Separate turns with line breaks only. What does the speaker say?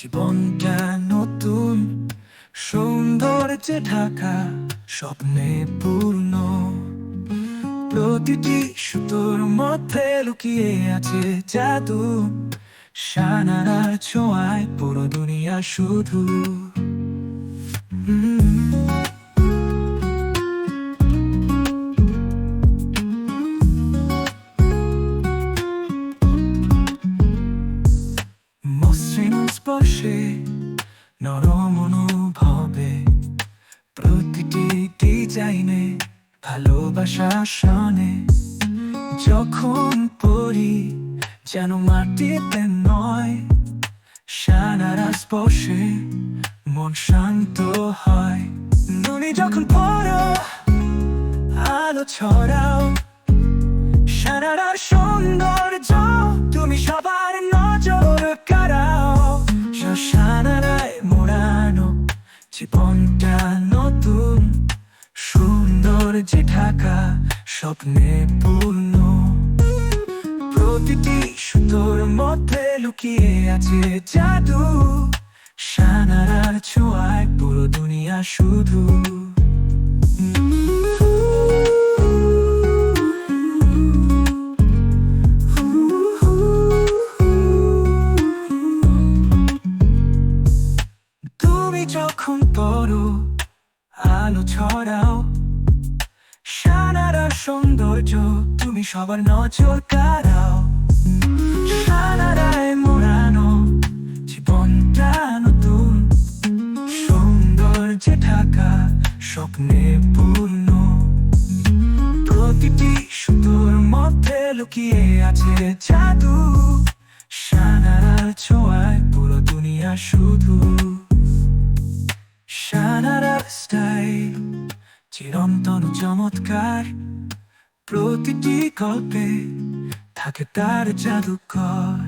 জীবনটা নতুন সৌন্দর্যে ঢাকা, স্বপ্নে পূর্ণ। প্রতিটি সুতোর মধ্যে লুকিয়ে আছে জাদু, সানারার ছোঁয়ায় পুরো দুনিয়া শুধু। মসৃণ স্পর্শে, নরম অনুভবে, প্রতিটি ডিজাইনে ভালোবাসা শোনে। যখন পড়ি যেন মাটিতে নয়, সানারা স্পর্শে মন শান্ত হয়। তুমি যখন পড়ো আলো ছড়াও, সানারার সৌন্দর্য তুমি সবার নজর কাড়াও। সানারায় মোড়ানো জীবনটা নতুন সৌন্দর্যে ঢাকা, স্বপ্নে পূর্ণ। প্রতিটি সুতোর মধ্যে লুকিয়ে আছে জাদু, সানারার ছোঁয়ায় পুরো দুনিয়া শুধু। তুমি যখন পড়ো আলো ছড়াও, সানারার সৌন্দর্য তুমি সবার নজর কাড়াও। সানারায় মোড়ানো জীবনটা নতুন সৌন্দর্যে ঢাকা, স্বপ্নে পূর্ণ। প্রতিটি সুতোর মধ্যে লুকিয়ে আছে জাদু, সানারার ছোঁয়ায় পুরো দুনিয়া শুধু। সানারার স্টাইল চিরন্তন চমৎকার, প্রতিটি গল্পে থাকে তার জাদুকর।